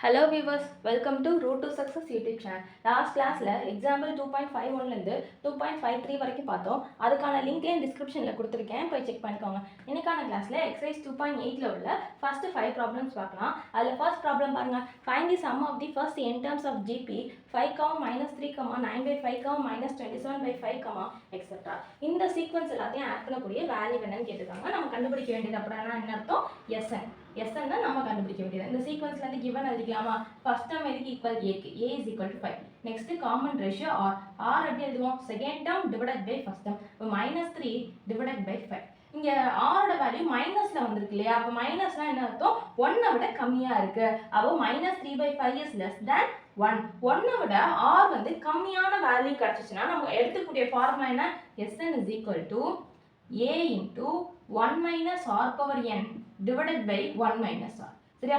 Hello viewers, welcome to Road to Success YouTube channel. Last classல example 2.51 இருந்து 2.53 வரைக்கும் பார்த்தோம். அதுக்கான லிங்க் டிஸ்கிரிப்ஷன்ல கொடுத்திருக்கேன், போய் செக் பண்ணிக்கோங்க. இன்னைக்கான கிளாஸ்ல exercise 2.8ல உள்ள first 5 problems பார்க்கலாம். அதுல first problem பாருங்க. Find the sum of the first n terms of GP 5, -3, 9/5, -27/5, etc. இந்த சீக்வென்ஸ் எல்லாத்தையும் ஆட் பண்ணக்கூடிய வேல்யூ என்னன்னு கேட்டிருக்காங்க. நம்ம கண்டுபிடிக்க வேண்டியது அப்படின்னா என்ன அர்த்தம்? SN. SN தான் நம்ம கண்டுபிடிக்க வேண்டியது. இந்த சீக்வென்ஸ்ல இருந்து given எழுதிக்கலாமா? ஃபர்ஸ்ட் டேர்ம் எதுக்கு ஈக்குவல் ஏக்கு, a is equal to 5. Next common ratio r எப்படி எழுதுவோம்? Second term divided by first term. இப்போ -3 டிவைடட் பை 5. இங்க r ஓட வேல்யூ மைனஸ்ல வந்திருக்கு இல்லையா? அப்ப மைனஸ்னா என்ன அர்த்தம்? 1 விட கம்மியா இருக்கு. அப்போ -3/5 is less than 1. 1 விட r வந்து கம்மியான வேல்யூ கிடைச்சிச்சுனா நம்ம எடுத்துக்கூடிய ஃபார்முலா என்ன? Sn is equal to a into 1 minus r power n divided by 1 minus r. சரியா?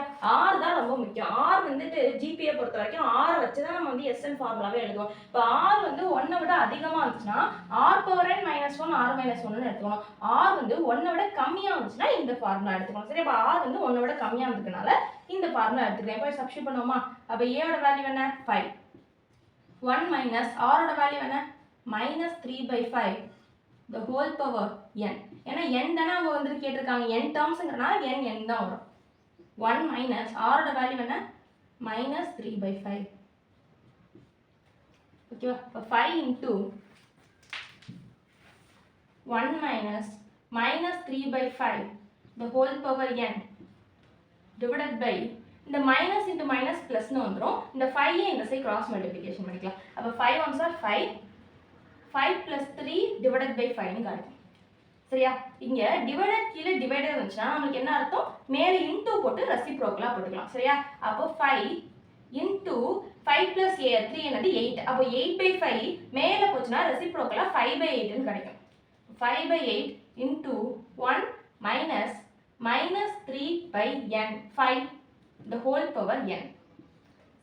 r தான் ரொம்ப முக்கியம். r வந்துட்டு GPA பொறுத்த வரைக்கும் r வச்சு தான் நம்ம வந்து SN ஃபார்முலாவே எழுதுவோம். இப்போ r வந்து 1 விட அதிகமா இருந்துச்சுனா r power n minus 1 r minus 1 ன்னு எடுத்துக்கணும். r வந்து 1 விட கம்மியா இருந்துச்சுனா இந்த ஃபார்முலா எடுத்துக்கணும். சரியா? அப்ப r வந்து 1 விட கம்மியா இருந்ததுனால இந்த ஃபார்முலா எடுத்துக்கிறேன். இப்போ சப்ஸ்டிட்யூட் பண்ணுவோமா? அப்ப a ஓட வேல்யூ என்ன? 5. 1 minus r ஓட வேல்யூ என்ன? -3/5 the whole power n. ஏன்னா n தானே அவங்க வந்து கேட்டிருக்காங்க. n டேர்ம்ஸ்ங்கறனால n தான் வரும். 1 minus r ஓட வேல்யூ என்ன? -3/5. ஓகேவா? அப்ப 5 into 1 minus -3/5 the whole power n divided by இந்த மைனஸ் into மைனஸ் பிளஸ்னு வந்துரும். இந்த 5 இந்த சைடு கிராஸ் மல்டிப்ளிகேஷன் பண்ணிக்கலாம். அப்ப 5 1s are 5. 5 plus 3 divided by 5 ன்னு கிடைக்கும். சரியா? இங்க டிவைடட் கீழ டிவைடட் வந்துச்சுனா நமக்கு என்ன அர்த்தம்? மேல இன்டு போட்டு ரெசிப்ரோக்கலா போட்டுக்கலாம். சரியா? அப்போ 5 into 5 plus 3 என்னது 8. அப்போ 8/5 மேல போச்சுனா ரெசிப்ரோக்கலா 5/8 ன்னு கிடைக்கும். 5/8 into 1 minus -3/n 5 the whole power n.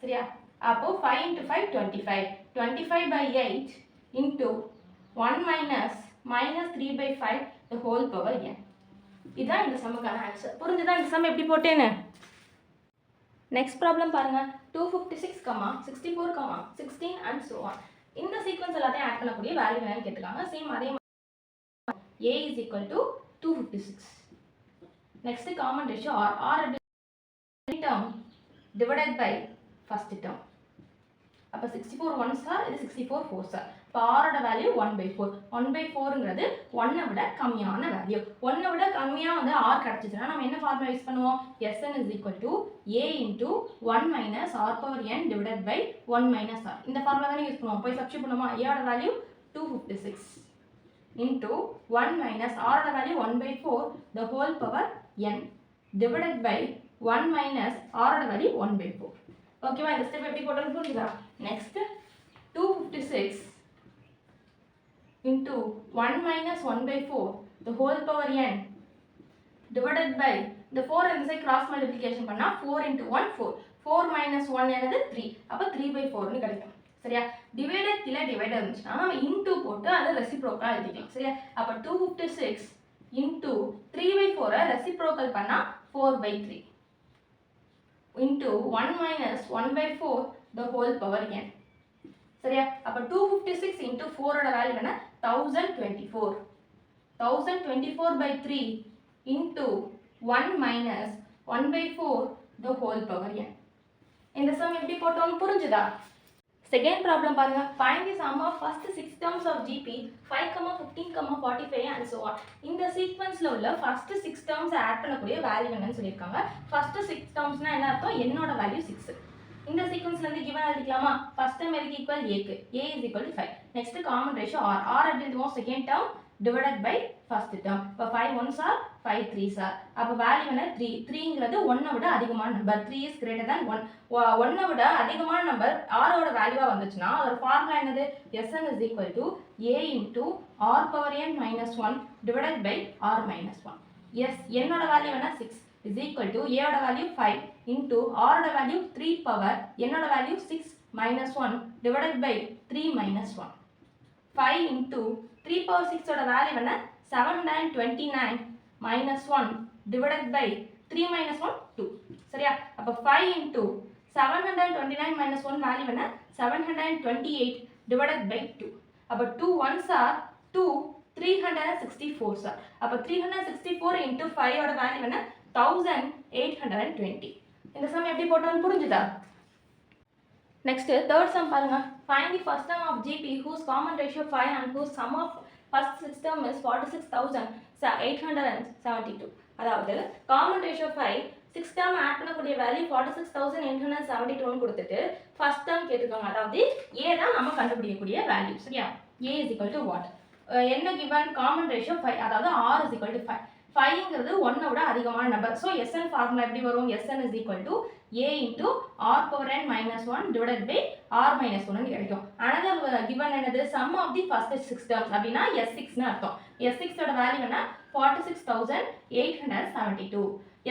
சரியா? அப்போ 5 into 5 25. 25/8 into 1 minus -3/5 the whole power n. இதான் இந்த சம்முக்கான ஆன்சர். புரிஞ்சுதா இந்த சம் எப்படி போட்டேன்னு? நெக்ஸ்ட் ப்ராப்ளம் பாருங்க. 256, 64, 16 and so on. இந்த சீக்வென்ஸ் எல்லாத்தையும் ஆட் பண்ணக்கூடிய வேல்யூ என்னன்னு கேட்டிருக்காங்க. சேம் அதே மாதிரி a is equal to 256. Next common ratio r term divided by first term. அப்ப 64 1s are, இது 64 4s are. இப்போ r ஓட வேல்யூ 1/4. 1/4ங்கிறது 1 விட கம்மியான வேல்யூ. 1 விட கம்மியா வந்து r கிடைச்சிச்சுனா நம்ம என்ன ஃபார்முலா யூஸ் பண்ணுவோம்? Sn is equal to a into 1 minus r power n divided by 1 minus r. இந்த ஃபார்முலா தானே யூஸ் பண்ணுவோம். போய் சப்ஸ்டிட்யூட் பண்ணுவோமா? a ஓட வேல்யூ 256 into 1 minus r ஓட value 1/4 the whole power n divided by 1 minus r ஓட value 1/4. ஓகேவா? இந்த ஸ்டெப் எப்படி போட்டோம்னு புரியுதா? Next 256 into 1 minus 1/4 the whole power n divided by the 4 இந்த சைடு கிராஸ் மல்டிப்ளிகேஷன் பண்ணா 4 into 1 4. 4 minus 1 என்னது 3. அப்ப 3/4 ன்னு கிடைக்கும். சரியா? டிவைடட் கீழ டிவைடட் இருந்துச்சுனா நம்ம இன்டு போட்டு அதை ரெசிப்ரோக்கலா எழுதிக்கலாம். சரியா? அப்ப 256 into 3/4 ரெசிப்ரோக்கல் பண்ணா 4/3 into 1 minus 1/4 the whole power n. சரியா? அப்ப 256 into 4 ஓட வேல்யூ என்ன? 1024. 1024/3 into 1 minus 1/4 the whole power n. இந்த சம் எப்படி போட்டோம்னு புரிஞ்சுதா? செகண்ட் ப்ராப்ளம் பாருங்க. find the sum of first 6 terms of GP 5, 15, 45 and so on. இந்த சீக்வென்ஸ்ல உள்ள first 6 terms ஆட் பண்ணக்கூடிய வேல்யூ என்னன்னு சொல்லிருக்காங்க. first 6 termsனா என்ன அர்த்தம்? n ஓட வேல்யூ 6. இந்த சீக்வென்ஸ்ல இருந்து given எழுதிக்கலாமா? ஃபர்ஸ்ட் டேர்ம் எதுக்கு ஈக்குவல் ஏக்கு, a is equal to 5. Next common ratio r எப்படி எழுதுவோம்? Second term divided by first term. இப்போ 5 1s are 5 3s are. அப்ப வேல்யூ என்ன? 3. 3ங்கிறது 1 விட அதிகமான நம்பர். 3 is greater than 1. 1 விட அதிகமான நம்பர் r ஓட வேல்யூவா வந்துச்சுனா அதோட ஃபார்முலா என்னது? Sn is equal to a into r power n minus 1 divided by r minus 1. Yes, n ஓட வேல்யூ என்ன? 6 is equal to a ஓட வேல்யூ 5 into r ஓட வேல்யூ 3 power n ஓட value 6 minus 1 divided by 3 minus 1. 5 into 3 power 6 ஓட value என்ன? 729 minus 1 divided by 3 minus 1 2. சரியா? அப்ப 5 into 729 minus 1 value என்ன 728 divided by 2. அப்போ 2 ones are 2, 364 சார். அப்போ 364 into 5 ஓட வேல்யூ என்ன 1820. இந்த சம் எப்படி போட்டோம்னு புரிஞ்சுதா? Next, third sum பாருங்க. Find the first term of GP whose common ratio 5 and whose sum of first six term is 46,872. அதாவது common ratio 5, 6 term add பண்ணக்கூடிய வேல்யூ 46,872 கொடுத்துட்டு first term கேட்டிருக்காங்க. அதாவது A தான் நம்ம கண்டுபிடிக்கக்கூடிய வேல்யூ. சரியா? A is equal to what? என்ன given common ratio 5, அதாவது R is equal to 5. 5ங்கிறது 1 விட அதிகமான நம்பர். ஸோ SN ஃபார்முலா எப்படி வரும்? SN is equal to A into R power n minus 1 divided by R minus 1 கிடைக்கும். Another given என்னது? Sum of the first 6 terms அப்படின்னா S6ன்னு அர்த்தம். S6 ஓட வேல்யூ என்ன 46,872.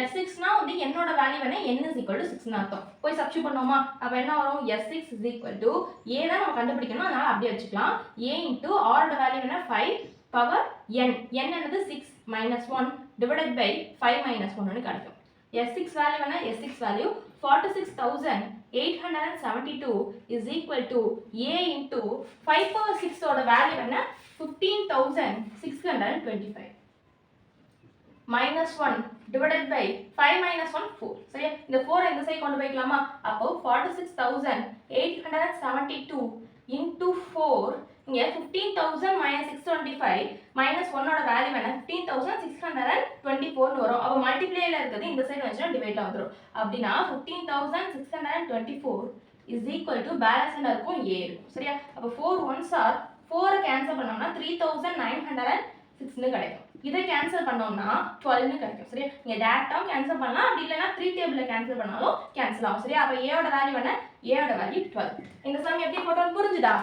S6னா வந்து என்னோட வேல்யூ என்ன n is equal to 6ன்னு அர்த்தம். போய் சப்ஸ்டிட்யூட் பண்ணுவோமா? அப்போ என்ன வரும்? S6 is equal to A தான் நம்ம கண்டுபிடிக்கணும், அதனால அப்படியே வச்சுக்கலாம். A into R ஓட வேல்யூ என்ன 5 power n. n என்னது 6 minus 1 divided by 5 minus 1 கிடைக்கும். S6 value என்ன? S6 value 46,872 is equal to A into 5 power 6 ஓட வேல்யூ என்ன 15,625 minus 1 divided by 5 minus 1 4. சரியா? இந்த 4 இந்த சைடு கொண்டு போய்க்கலாமா? அப்போ 46,872 into 4 இங்க 15,000 minus 625 minus 1 ஓட வேல்யூ என்ன 15,624 ன்னு வரும். அப்ப மல்டிப்ளைல இருக்குது இந்த சைடு வந்துச்சுனா டிவைட்ல வந்துரும். அப்படினா 15,624 is equal to பேலன்ஸ் என்ன இருக்கும்? A இருக்கும். சரியா? அப்ப 4 ones are 4 கேன்சல் பண்ணோம்னா 3,906 ன்னு கிடைக்கும். இதை கேன்சல் பண்ணோம்னா 12 ன்னு கிடைக்கும். சரியா? நீங்க டைரக்ட்டா கேன்சல் பண்ணலாம், அப்படி இல்லனா 3 டேபிள்ல கேன்சல் பண்ணாலும் கேன்சல் ஆகும். சரியா? அப்ப A ஓட வேல்யூ என்ன? A ஓட வேல்யூ 12. இந்த சம் எப்படி போட்டோம்னு புரிஞ்சுதா?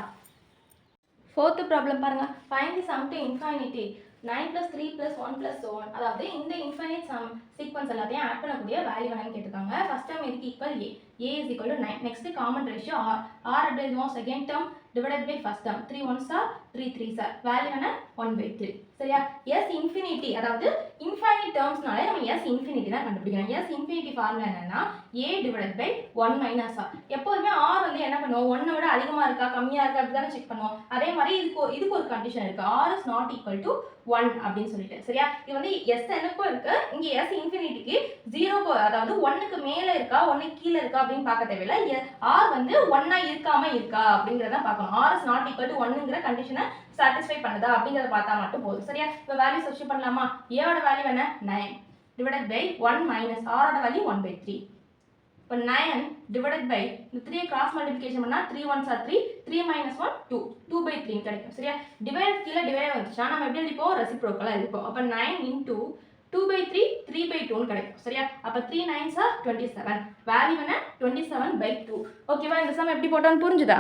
Fourth problem பாருங்க. Find the sum to infinity 9 plus 3 plus 1 plus so on. அதாவது இந்த infinite sum sequence எல்லாத்தையும் ஆட் பண்ணக்கூடிய வேல்யூ என்னன்னு கேட்டிருக்காங்க. ஃபர்ஸ்ட் டேர்ம் இதுக்கு equal A. A is equal to 9. Next common ratio R. R எப்படி எழுதுவோம்? Second term divided by first term. 3 ones are 3 3s are. Value என்ன 1/3. சரியா? S infinity அதாவது infinite termsனாலே நம்ம S infinity தான் கண்டுபிடிக்கணும். S infinity ஃபார்முலா என்னன்னா A divided by 1 minus R. எப்பவுமே R வந்து என்ன பண்ணுவோம்? 1 விட அதிகமா இருக்கா கம்மியா இருக்கா அப்படி தான செக் பண்ணுவோம். அதே மாதிரி இதுக்கு ஒரு கண்டிஷன் இருக்கு. R is not equal to 1 அப்படினு சொல்லிட்டு. சரியா? இது வந்து S என்னக்கும் இருக்கு. இங்க S infinity-க்கு 0 அதாவது 1க்கு மேல இருக்கா 1க்கு கீழ இருக்கா அப்படினு பார்க்க தேவையில்ல. R வந்து 1 ஆ இருக்காம இருக்கா அப்படிங்கறத பார்க்கணும். R is not equal to 1ங்கற கண்டிஷனை satisfy பண்ணுதா அப்படிங்கறத பார்த்தா மட்டும் போதும். சரியா? இப்ப வேல்யூ சப்ஸ்டிட்யூட் பண்ணலாமா? A ஓட வேல்யூ என்ன 9 divided by 1 minus R ஓட வேல்யூ 1/3. இப்போ 9 divided by இந்த 3 cross multiplication பண்ணா 3 ones are 3 3 minus 1 2 2/3 கிடைக்கும். சரியா? டிவைட் கீழ டிவைட் வந்துச்சுனா நம்ம எப்படி எழுதிப்போம்? ரெசிப்ரோக்கலா எழுதிப்போம். அப்ப 9 into 2/3 3/2 ன்னு கிடைக்கும். சரியா? அப்ப 3 9s are 27. வேல்யூ என்ன 27/2. ஓகேவா? இந்த சம் எப்படி போட்டோம்னு புரிஞ்சுதா?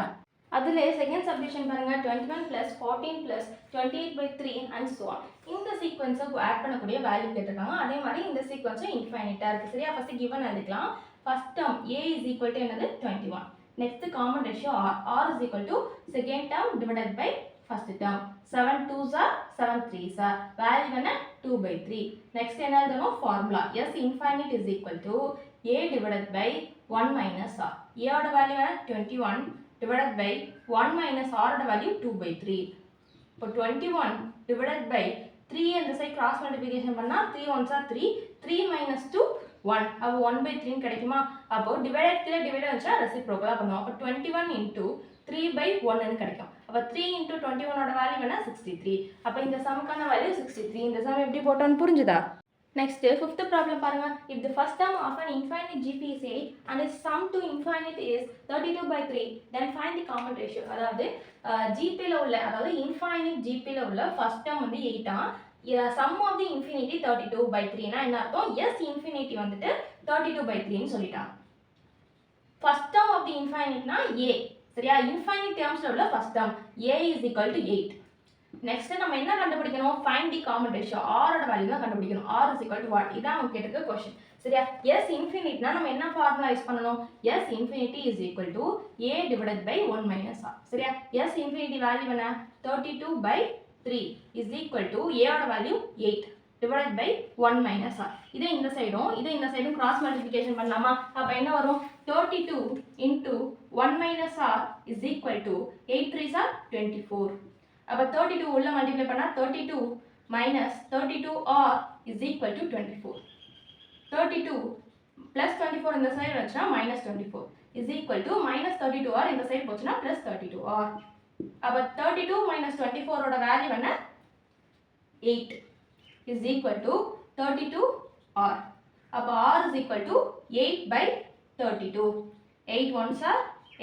அதுல செகண்ட் சப்டிவிஷன் பாருங்க 21 plus 14 plus 28/3 and so on. இந்த சீக்வென்ஸை ஆட் பண்ணக்கூடிய வேல்யூ கேட்டிருக்காங்க. அதே மாதிரி இந்த சீக்வென்ஸும் இன்ஃபைனைட்டா இருக்கு. சரியா? ஃபர்ஸ்ட் given எழுதிக்கலாம். First term A is equal to என்னது 21. Next common ratio R. R is equal to second term divided by first term. 7 2s are 7 3s are. Value என்ன 2/3. நெக்ஸ்ட் என்ன எழுதணும்? Formula S infinite is equal to A divided by 1 minus R. A ஓட value என்ன 21 divided by 1 minus R ஓட value 2/3. இப்போ 21 divided by 3 இந்த side cross multiplication பண்ணா 3 ones are 3 3 minus 2 1. அப்போ 1/3 கிடைக்குமா? அப்போ டிவைடட் கீழ டிவைட் வந்துச்சா ரெசிப்ரோக்கலா பண்ணுவோம். அப்போ 21 into 3/1 ன்னு கிடைக்கும். அப்போ 3 into 21 ஓட வேல்யூ என்ன 63. அப்போ இந்த சம்க்கான வேல்யூ 63. இந்த சம் எப்படி போட்டோம்னு புரிஞ்சுதா? Next, fifth problem பாருங்க. If the first term of an infinite GP is 8 and its sum to infinite is 32/3, then find the common ratio. அதாவது GPல உள்ள அதாவது infinite GPல உள்ள first term வந்து 8 ஆ sum of the infinity 32/3 னா என்ன அர்த்தம்? S infinity வந்துட்டு 32/3 ன்னு சொல்லிட்டாங்க. First term of the infinite னா A. சரியா? infinite termsல உள்ள first term A is equal to 8. Next நம்ம என்ன கண்டுபிடிக்கணும்? ஃபைண்ட் தி காமன் ரேஷியோ. R ஓட வேல்யூ தான் கண்டுபிடிக்கணும். R is equal to what? இதான் அவங்க கேட்டிருக்க क्वेश्चन. சரியா? S infinity-னா நம்ம என்ன ஃபார்முலா யூஸ் பண்ணனும்? S infinity is equal to A divided by 1 minus R. சரியா? S infinity வேல்யூ என்ன 32/3 is equal to A ஓட value 8. Divide by 1 minus R. இதே இந்த சைடும் கிராஸ் மல்டிப்ளிகேஷன் பண்ணலாமா? அப்போ என்ன வரும்? 32 into 1 minus R is equal to 8 3s are 24. அப்போ 32 உள்ள மல்டிப்ளை பண்ணால் 32 minus 32r is equal to 24. 32 plus 24 இந்த சைடு வச்சுன்னா minus 24 is equal to minus 32r இந்த சைடு போச்சுன்னா ப்ளஸ் 32r. அப்போ 32 மைனஸ் 24ஓட வேல்யூ என்ன? 8 is equal to 32r. அப்போ r is equal to 8 by 32. 8 ones are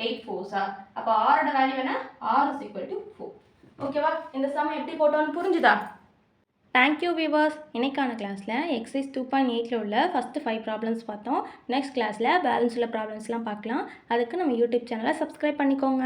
8 fours are. அப்போ r ஓட value என்ன? r is equal to 4. ஓகேவா? இந்த சம் எப்படி போட்டோன்னு புரிஞ்சுதா? Thank you viewers. இன்னைக்கான கிளாஸில் எக்ஸசைஸ் 2.8 உள்ள ஃபஸ்ட்டு 5 ப்ராப்ளம்ஸ் பார்த்தோம். நெக்ஸ்ட் கிளாஸில் பேலன்ஸ் உள்ள ப்ராப்ளம்ஸ்லாம் பார்க்கலாம். அதுக்கு நம்ம யூடியூப் சேனலை சப்ஸ்கிரைப் பண்ணிக்கோங்க.